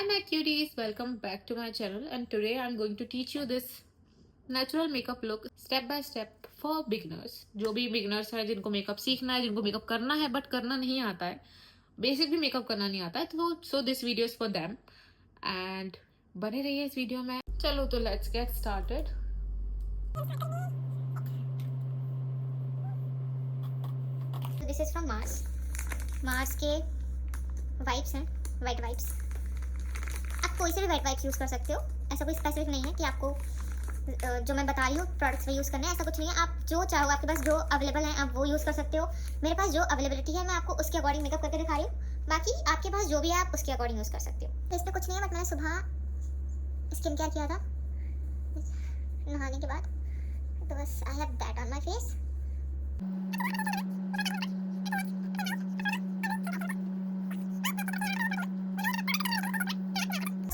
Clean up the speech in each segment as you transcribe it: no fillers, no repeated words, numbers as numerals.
Hi my cuties, welcome back to my channel and today I'm going to teach you this natural makeup look step by step for beginners. जो भी beginners हैं जिनको makeup सीखना है, जिनको makeup करना है बट करना नहीं आता है, बेसिक भी मेकअप करना नहीं आता है, तो so this video is for them and बने रहिए इस वीडियो में। चलो तो let's get started. This is from Mars के वाइप्स हैं, वाइट वाइप्स। आप कोई से भी वाइट वाइप्स यूज़ कर सकते हो, ऐसा कोई स्पेसिफिक नहीं है कि आपको जो मैं बता रही हूँ प्रोडक्ट्स वो यूज़ करना है, ऐसा कुछ नहीं है। आप जो चाहो, आपके पास जो अवेलेबल है आप वो यूज़ कर सकते हो। मेरे पास जो अवेलेबिलिटी है मैं आपको उसके अकॉर्डिंग मेकअप करके दिखा रही हूँ, बाकी आपके पास जो भी है आप उसके अकॉर्डिंग यूज़ कर सकते हो। तो इसमें कुछ नहीं है, बट मैंने सुबह स्किन केयर किया था नहाने के बाद, तो बस I have that on my face.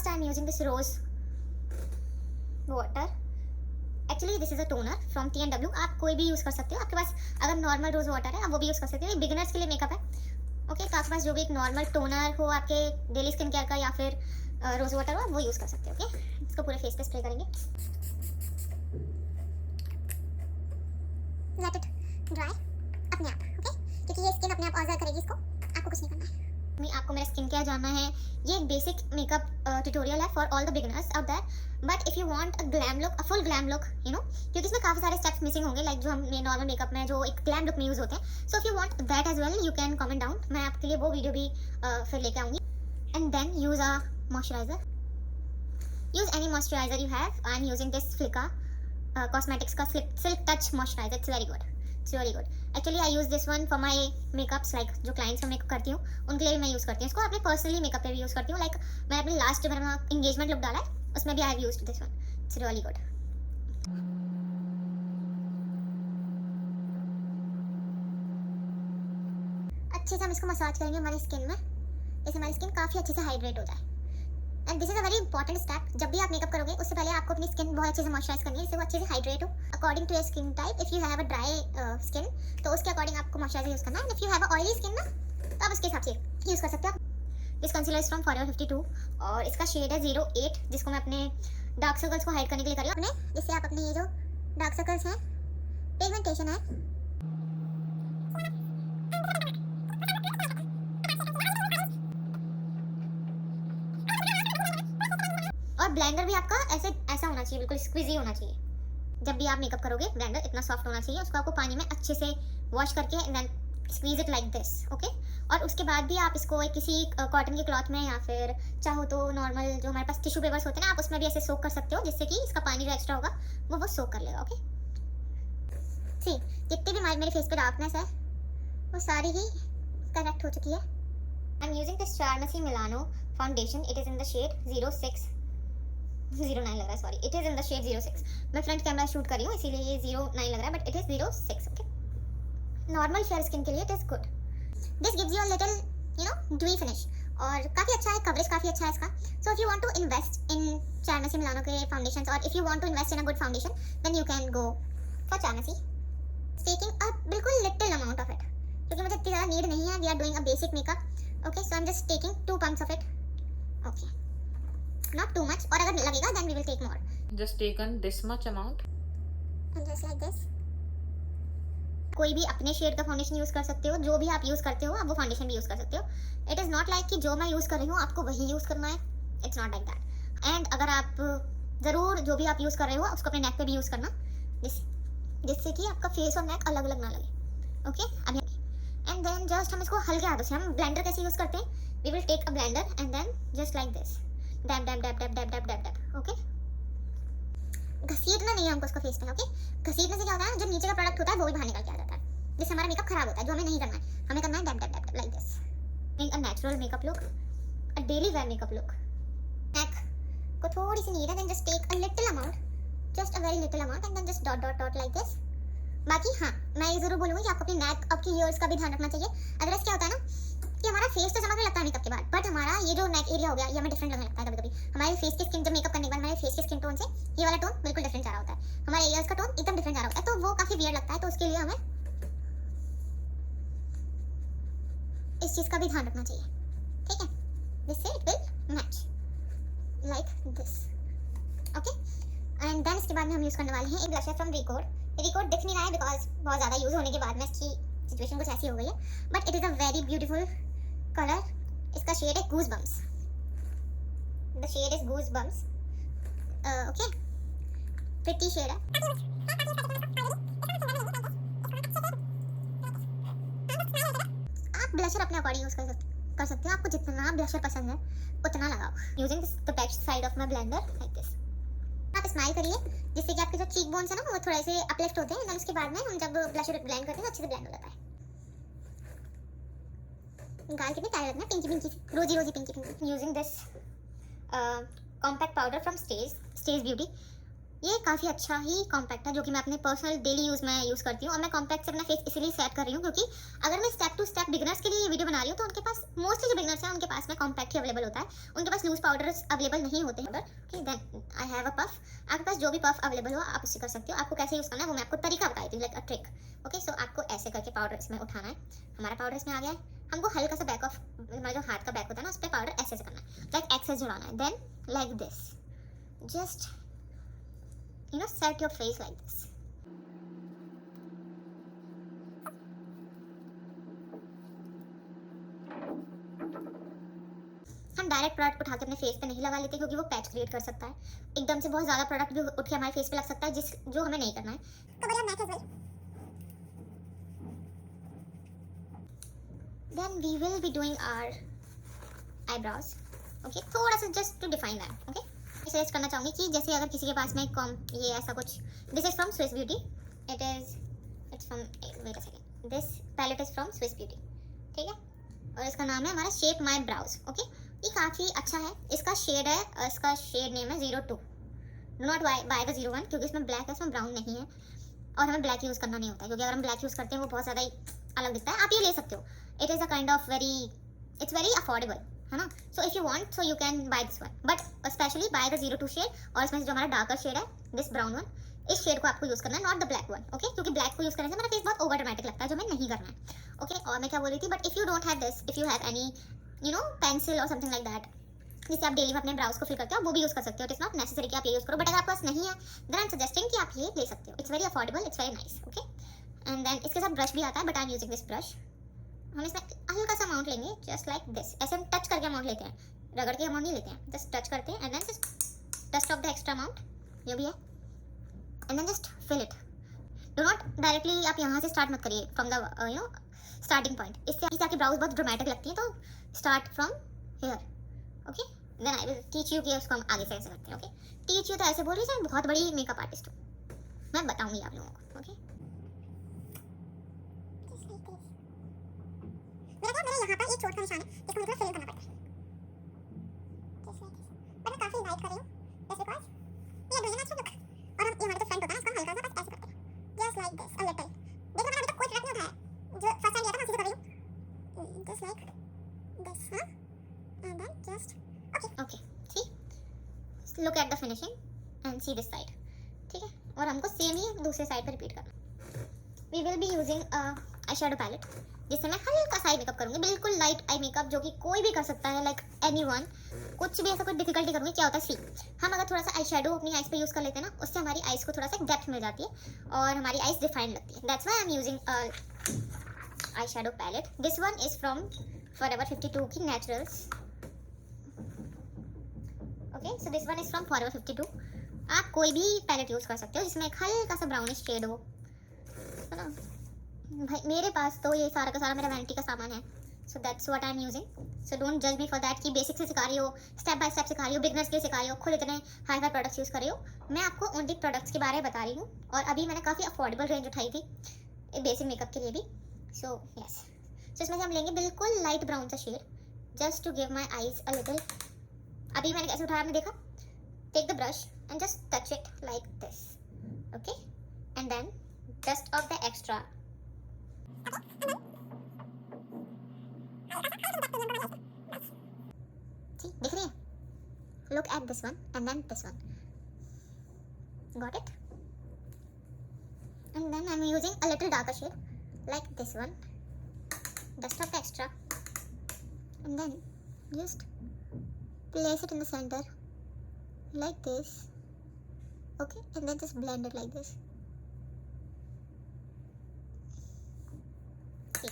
I'm using this rose water. Actually this is a toner from T&W. आप कोई भी यूज़ कर सकते हो, आपके पास अगर नॉर्मल रोज वाटर है आप वो भी यूज़ कर सकते हो। ये बिगिनर्स के लिए मेकअप है, ओके। तो आपके पास जो भी एक नॉर्मल टोनर हो आपके डेली स्किन केयर का या फिर रोज वाटर हो, आप वो यूज़ कर सकते हो, ओके। इसको पूरे फेस पे स्प्रे करेंगे, लेट इट ड्राई अपने आप, ओके, क्योंकि ये स्किन अपने आप ऑब्जर्व करेगी इसको, आपको कुछ नहीं करना है। आपको मेरा स्किन केयर जानना है, ये एक बेसिक मेकअप ट्यूटोरियल है for all the beginners out there. But if you want a glam look, a full glam look, you know, क्योंकि इसमें काफ़ी सारे स्टेप्स मिसिंग होंगे, लाइक जो हम नॉर्मल मेकअप में जो एक ग्लैम लुक में यूज़ होते हैं। So if you want that as well you can comment down, मैं आपके लिए वो वीडियो भी फिर लेके आऊँगी। And then use a moisturiser, use any moisturiser you have. I am using this Flicka cosmetics का silk touch moisturiser, it's very good, it's very good. Actually I use this one for my makeups, like जो clients का makeup करती हूँ उनके लिए भी मैं use करती हूँ इसको। अपने पर्सनली मेकअप पे भी यूज़ करती हूँ, लाइक मैं अपने लास्ट जो मैंने इंगेजमेंट लुक डाला है उसमें भी I have used this one, it's really good. अच्छे से हम इसको मसाज करेंगे हमारी स्किन में, जैसे हमारी स्किन काफ़ी अच्छे से हाइड्रेट हो जाए। And this is a very important step. जब भी आप मेकअप करोगे उससे पहले आपको अपनी स्किन बहुत अच्छे से मॉइस्चराइज करनी है, जिससे वो अच्छे से हाइड्रेट हो according to your skin type. If you have a dry skin तो उसके अकॉर्डिंग आपको मॉइस्चराइजर यूज़ करना है। If you have a oily skin ना, तो आप उसके हिसाब से यूज़ कर सकते हो। This concealer is from Forever 52 और इसका शेड है 08, जिसको मैं अपने डार्क सर्कल्स को हाइड करने के लिए कर रही हूँ अपने, जिससे आप अपने ये जो डार्क सर्कल्स हैं, पिगमेंटेशन है, और ब्लेंडर भी आपका ऐसा होना चाहिए, बिल्कुल स्क्विजी होना चाहिए। जब भी आप मेकअप करोगे ब्लेंडर इतना सॉफ्ट होना चाहिए, उसको आपको पानी में अच्छे से वॉश करके and then squeeze it like this, okay. और उसके बाद भी आप इसको किसी कॉटन के क्लॉथ में या फिर चाहो तो नॉर्मल जो हमारे पास टिश्यू पेपर्स होते हैं ना, आप उसमें भी ऐसे सोक कर सकते हो, जिससे कि इसका पानी जो एक्स्ट्रा होगा वो सोक कर लेगा, ओके। सी, जितनी भी मेरे फेस पे डार्कनेस है वो सारी ही करेक्ट हो चुकी है। I am using this Charmacy Milano foundation, it is in the shade 09 लग रहा है, sorry, it is in the shade 06। मैं फ्रंट कैमरा शूट कर रही हूँ इसीलिए ये 09 लग रहा है, but it is 06, okay. Normal fair skin के लिए it is good. This gives you a little you know dewy finish, और काफ़ी अच्छा है, कवरेज काफ़ी अच्छा है इसका। So if you want to invest in Charmacy Milano के फाउंडेशंस, और if you want to invest in a good foundation, then you can go for Charmacy. Taking a बिल्कुल लिटिल अमाउंट ऑफ इट, क्योंकि मुझे इतनी ज़्यादा need नहीं है। We are doing a basic makeup, okay. So I am just taking 2 pumps of it, okay, not too much, और अगर लगेगा then we will take more. Just taken this much amount and just like this. कोई भी अपने shade का foundation use कर सकते हो, जो भी आप यूज़ करते हो आप वो फाउंडेशन भी यूज़ कर सकते हो। इट इज़ नॉट लाइक कि जो मैं यूज़ कर रही हूँ आपको वही यूज़ करना है, it's not like that. And अगर आप ज़रूर जो भी आप यूज़ कर रहे हो उसको अपने नेक पे भी यूज़ करना, जिससे कि आपका फेस और नेक अलग अलग ना लगे, ओके। अभी एंड देन जस्ट हम इसको हल्के हाथों से, हम ब्लेंडर कैसे यूज़ करते हैं, we will take a blender and then just like this, dab dab dab dab dab dab dab dab, okay. घसीटना नहीं है हमको उसको फेस पे, ओके। घसीटने से क्या होता है, जो नीचे का प्रोडक्ट होता है वो भी बाहर निकल के आ जाता है, जिससे हमारा मेकअप खराब होता है, जो हमें नहीं करना है। हमें करना है dab dab dab like this, make a natural makeup look, a daily wear makeup look. Neck को थोड़ी सी नीड है, then just take a little amount, just a very little amount, and then just dot dot dot like this. बाकी हाँ, मैं ये जरूर बोलूँगी कि आपको अपनी नेक, आपकी ईयर्स का भी ध्यान रखना चाहिए। अदरवाइज क्या होता है ना कि हमारा फेस तो चमकने लगता है मेकअप के बाद, बट हमारा ये जो नेक एरिया हो गया ये हमें डिफरेंट लगने लगता है कभी कभी। हमारे फेस की स्किन जब मेकअप करने के बाद हमारे फेस की स्किन टोन से ये वाला टोन बिल्कुल डिफरेंट आ रहा होता है, हमारे ईयर्स का टोन एकदम डिफरेंट आ रहा होता है, तो वो काफ़ी वियर्ड लगता है। तो उसके लिए हमें इस चीज़ का भी ध्यान रखना चाहिए, ठीक है, जिससे इट विल मैच। बाद में हम यूज़ करने वाले हैं एक ब्लशर फ्रॉम रिकोड। रिकोड दिख नहीं रहा है बिकॉज बहुत ज़्यादा यूज़ होने के बाद में इसकी सिचुएशन कुछ ऐसी हो गई है, but it is a very beautiful colour. इसका शेड है goosebumps. The shade is goosebumps. Okay, pretty shade है। आप ब्लशर अपने अकॉर्डिंग यूज़ कर सकते हो। आपको जितना ब्लशर पसंद है उतना लगाओ। Using the back side of my blender like this. आप स्माइल करिए जिससे कि आपके जो चीक बोन्स है ना वो थोड़े से अपलिफ्ट होते हैं, और उसके बाद में हम जब ब्लशर ब्लेंड करते हैं तो अच्छे से ब्लेंड हो जाता है। गाल कितने प्यारे लगते हैं, Pinky pinky, rosy rosy pinky pinky. Using this compact powder from Stage Beauty. ये काफ़ी अच्छा ही कॉम्पैक्ट है जो कि मैं अपने पर्सनल डेली यूज़ में यूज़ करती हूँ। और मैं कॉम्पैक्ट से अपना फेस इसीलिए सेट कर रही हूँ क्योंकि अगर मैं स्टेप टू स्टेप बिगनर्स के लिए ये वीडियो बना रही हूँ तो उनके पास मोस्टली जो बिगनर्स हैं उनके पास में कॉम्पैक्ट ही अवेलेबल होता है, उनके पास लूज पाउडर्स अवेलेबल नहीं होते हैं। Okay, then I have a puff. आपके पास जो भी पफ अवेलेबल हो आप उससे कर सकते हो। आपको कैसे यूज़ करना है वो मैं आपको तरीका बताई थी, लाइक अ ट्रिक। ओके, सो आपको ऐसे करके पाउडर इसमें उठाना है। हमारा पाउडर इसमें आ गया है। हमको हल्का सा बैक ऑफ हमारा जो हाथ का बैक होता है ना उस पर पाउडर ऐसे करना है, लाइक एक्सेस जुड़ाना है। Then like this, just set your face like this. हम डायरेक्ट प्रोडक्ट उठा के अपने फेस पे नहीं लगा लेते क्योंकि वो पैच क्रिएट कर सकता है। एकदम से बहुत ज़्यादा प्रोडक्ट भी उठ के हमारे फेस पे लग सकता है जो हमें नहीं करना है। Then we will be doing our eyebrows. Okay, थोड़ा सा just to define that. Okay, suggest करना चाहूँगी कि जैसे अगर किसी के पास में ये ऐसा कुछ, this is from Swiss Beauty. It's from, wait a second, this palette is from Swiss Beauty. ठीक है, और इसका नाम है हमारा शेप माई ब्राउज। ओके, ये काफ़ी अच्छा है। इसका शेड है, इसका शेड नेम है 02। डू नॉट बाय द 01 क्योंकि इसमें ब्लैक है, इसमें ब्राउन नहीं है और हमें ब्लैक यूज़ करना नहीं होता है क्योंकि अगर हम ब्लैक यूज़ करते हैं वो बहुत ज़्यादा ही अलग दिखता है। आप ये ले सकते हो। It is a kind of it's very affordable, है ना। So if you want so you can buy this one, but specially buy the 02 शेड। और इसमें जो हमारा डार्कर शेड है, दिस ब्राउन वन, इस शेड को आपको यूज़ करना है, not the black one. Okay, क्योंकि ब्लैक को यूज़ करने से मेरा फेस बहुत ओवर ड्रामेटिक लगता है जो हमें नहीं करना है। ओके, और मैं क्या बोल रही थी, but if you don't have this, if you have any pencil और समथिंग लाइक दैट जिससे आप डेली में अपने ब्राउज को फिल करते हो, वो भी यूज़ कर सकते हो। इट इज नॉट नेसेसरी कि आप ये यूज़ करो, बट अगर आपके पास नहीं है देन आई एम सजेस्टिंग कि आप ये ले सकते हो। It's very affordable, it's very nice. Okay, and then इसके साथ ब्रश भी आता है, but I am using this brush. हम इसमें हल्का सा अमाउंट लेंगे, जस्ट लाइक दिस। ऐसे हम टच करके अमाउंट लेते हैं, रगड़ के अमाउंट नहीं लेते हैं, जस्ट टच करते हैं and then just dust off the extra amount जो भी है and then just fill it. Do not directly आप यहाँ से स्टार्ट मत करिए फ्रॉम द स्टार्टिंग पॉइंट। इससे आपकी ब्राउज बहुत ड्रामेटिक लगती है, तो start from here. Okay, then I will teach you कि उसको हम आगे से ऐसे करते हैं। ओके, टीच यू तो ऐसे बोल रही है बहुत बड़ी मेकअप आर्टिस्ट हूँ मैं, बताऊंगी आप लोगों को। ओके, मेरा यहाँ पर एक छोटा सा निशान है जिसको मुझे फिल करना पड़ता है, बट मैं काफी लाइट कर रही हूँ जस्ट बिकॉज़ ये डूइंग अच्छा लुक। और हम ये हमारा जो फ्रंट होता है इसको हम हल्का सा बस ऐसे करते हैं, just like this, a little. देखो मैंने अभी तक कोई प्रोडक्ट नहीं उठाया, जो फर्स्ट टाइम लिया था मैं उसी से कर रही हूँ, जस्ट लाइक दिस। हाँ, and then just okay, see, look at the finishing and see this side. ठीक है, और हमको सेम ही दूसरे साइड पर रिपीट करना। We will be using eyeshadow palette जिससे मैं हल्का सा आई मेकअप करूँगी, बिल्कुल लाइट आई मेकअप जो कि कोई भी कर सकता है, लाइक एनीवन। कुछ भी ऐसा कोई डिफिकल्टी करूँगी, क्या होता है, सी हम अगर थोड़ा सा आई शेडो अपनी आइज पे यूज़ कर लेते हैं ना, उससे हमारी आइज को थोड़ा सा डेप्थ मिल जाती है और हमारी आइज डिफाइंड लगती है। That's why I am using eyeshadow palette. This one is from Forever 52 की naturals. Okay, so this one is from Forever 52। आप कोई भी पैलेट यूज़ कर सकते हो जिसमें एक हल्का सा ब्राउनिश शेड हो, है ना। भाई मेरे पास तो ये सारा का सारा मेरा वैनिटी का सामान है, so that's what I am using. So don't जज मी फॉर दैट कि बेसिक से सिखा रही हो, स्टेप बाय स्टेप सिखा रही हो, बिगनर्स के लिए सिखा रही हो, खुद इतने हाई फाई प्रोडक्ट्स यूज़ कर रही हो। मैं आपको ओनली प्रोडक्ट्स के बारे में बता रही हूँ और अभी मैंने काफ़ी अफोर्डेबल रेंज उठाई थी बेसिक मेकअप के लिए भी। सो यस, सो इसमें से हम लेंगे बिल्कुल लाइट ब्राउन सा shade just to give my eyes a little. अभी मैंने कैसे उठाया आपने देखा। Take the brush and just touch it like this, okay, and then dust off the extra. See, दिख रही है? Look at this one and then this one. Got it? And then I'm using a little darker shade like this one. Dust off the extra, and then just place it in the center like this. Okay, and then just blend it like this. See.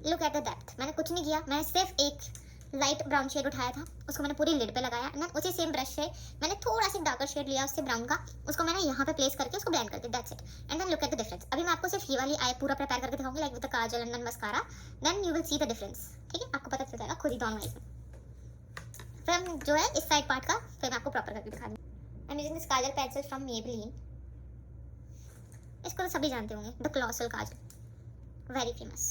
Look at the depth. मैंने कुछ नहीं किया, मैंने सिर्फ एक light brown shade उठाया था, उसको मैंने पूरी लिड पे लगाया, एंड उसी सेम ब्रश से मैंने थोड़ा सा डार्कर शेड लिया उससे ब्राउन का, उसको मैंने यहाँ पे प्लेस करके उसको ब्लेंड कर दिया, that's it. And then look at the difference. अभी मैं आपको सिर्फ ये वाली आई पूरा प्रिपेयर करके दिखाऊंगी, like with the kajal and then mascara, then you will see the difference. ठीक है, आपको पता चल जाएगा खुद ही दोनों आईज में. फिर जो है इस साइड पार्ट का फिर मैं आपको प्रॉपर करके दिखा दूँ. I am using this kajal pencil from Maybelline. इसको तो सभी जानते होंगे, the colossal kajal, very famous.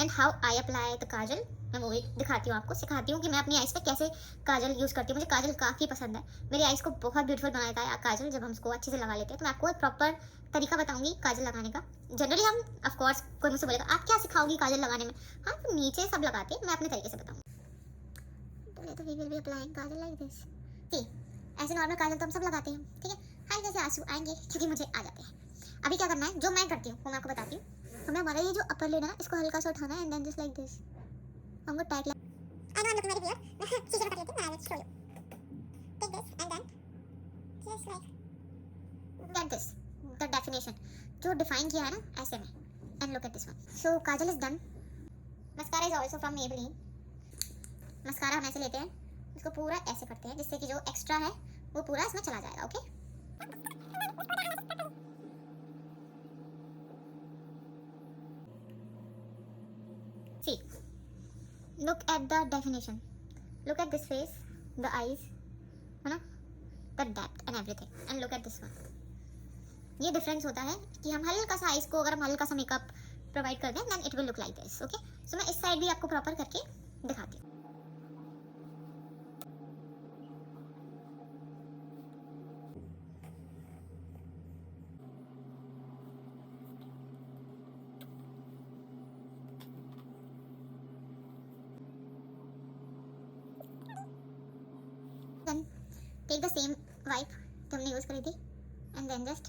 And how I apply the kajal, मैं वो भी दिखाती हूँ आपको, सिखाती हूँ कि मैं अपनी आइज़ पे कैसे काजल यूज़ करती हूँ. मुझे काजल काफ़ी पसंद है, मेरी आइज़ को बहुत ब्यूटीफुल बनाता है काजल जब हम उसको अच्छे से लगा लेते हैं. तो मैं आपको एक प्रॉपर तरीका बताऊंगी काजल लगाने का. जनरली हम ऑफकोर्स कोई मुझसे बोलेगा आप क्या सिखाओगी काजल लगाने में, हाँ तो नीचे सब लगाते हैं, मैं अपने तरीके से बताऊँगी. तो we will be applying kajal like this. See, ऐसे नॉर्मल काजल तो हम सब लगाते हैं, ठीक है, हाई जैसे आंसू आएंगे क्योंकि मुझे आ जाते हैं. अभी क्या करना है, जो मैं करती हूँ वो मैं आपको बताती हूँ. हमें हमारा ये जो अपर लिड है ना, इसको हल्का सा उठाना है, and then just like this हमको टाइट लग. I know I am looking very weird, शीशे में कर लेती हूँ, I will show you. Take this and then just like get this the definition जो डिफाइन किया है ना ऐसे में. And look at this one. So kajal is done. Mascara is also from Maybelline. Mascara हम ऐसे लेते हैं, इसको पूरा ऐसे करते हैं जिससे कि जो एक्स्ट्रा है वो पूरा इसमें चला जाएगा. Okay, see, look at the definition, look at this face, the eyes, है ना, the depth and everything, and look at this one. ये डिफरेंस होता है कि हम हल्का सा आइज को अगर हम हल्का सा मेकअप प्रोवाइड कर दें, then it will look like this. Okay, so मैं इस साइड भी आपको प्रॉपर करके दिखाती हूँ. Then take the same wipe जो हमने यूज करी थी, and then just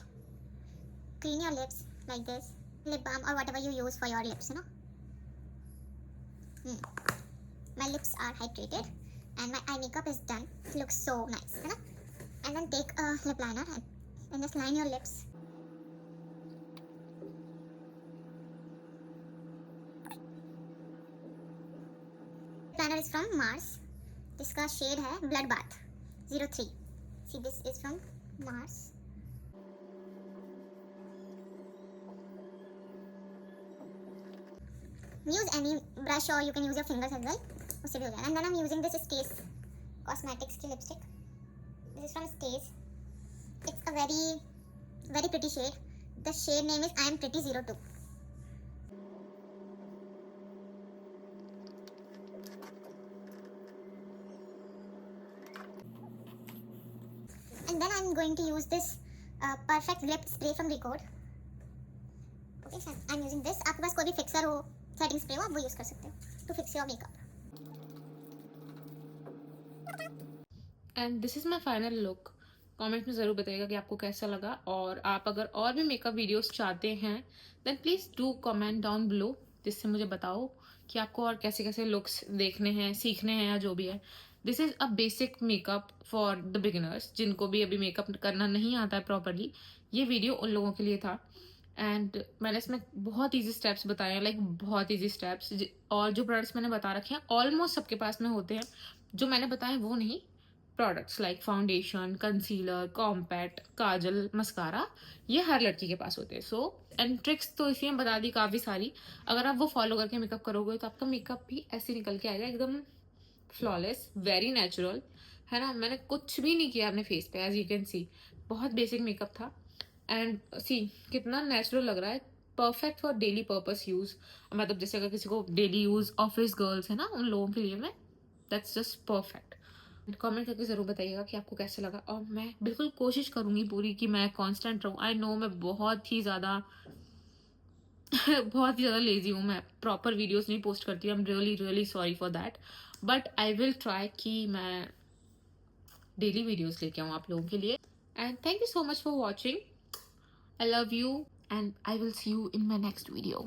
clean your lips like this, lip balm or whatever you use for your lips, you know. My lips are hydrated and my eye makeup is done. It looks so nice, है ना. And then take a lip liner and just line your lips. Liner is from Mars. इसका shade है blood bath 03. See, this is from Mars. Use any brush or you can use your fingers as well. उससे भी हो जाएगा. And then I'm using this Stace Cosmetics की lipstick. This is from Stace. It's a very very pretty shade. The shade name is I Am Pretty 02. And then I'm going to use this perfect lip spray from Record. Okay, so I'm using this. आपके पास कोई भी fixer हो, setting spray हो, आप वो use कर सकते हो to fix your makeup. And this is my final look. Comment में ज़रूर बताइएगा कि आपको कैसा लगा, और आप अगर और भी मेकअप वीडियोस चाहते हैं then please do comment down below, जिससे मुझे बताओ कि आपको और कैसे कैसे लुक्स देखने हैं, सीखने हैं, या जो भी है. This is a basic makeup for the beginners, जिनको भी अभी मेकअप करना नहीं आता है प्रॉपरली. ये वीडियो उन लोगों के लिए था. एंड मैंने इसमें बहुत ईजी स्टेप्स बताए हैं, लाइक बहुत ईजी स्टेप्स. और जो प्रोडक्ट्स मैंने बता रखे हैं ऑलमोस्ट सबके पास में होते हैं. जो मैंने बताया वो नहीं, products like foundation, concealer, compact, kajal, mascara, ये हर लड़की के पास होते हैं. सो एंड ट्रिक्स तो इसलिए बता दी काफ़ी सारी. अगर आप वो फॉलो करके मेकअप करोगे तो आपका मेकअप भी ऐसे निकल के आएगा, एकदम फ्लॉलेस, वेरी नेचुरल, है ना. मैंने कुछ भी नहीं किया अपने फेस पे, एज यू कैन सी. बहुत बेसिक मेकअप था. एंड सी कितना नेचुरल लग रहा है. Perfect for daily purpose use. मतलब जैसे अगर किसी को डेली यूज़, ऑफिस गर्ल्स है ना, उन लोगों के लिए मैं दैट्स जस्ट परफेक्ट. कमेंट करके ज़रूर बताइएगा कि आपको कैसा लगा. और मैं बिल्कुल कोशिश करूँगी पूरी कि मैं कांस्टेंट रहूँ. आई नो मैं बहुत ही ज़्यादा लेजी हूँ. मैं प्रॉपर वीडियोस नहीं पोस्ट करती. I am really really sorry for that, but I will try कि मैं डेली वीडियोस लेके आऊँ आप लोगों के लिए. And thank you so much for watching. I love you and I will see you in my next video.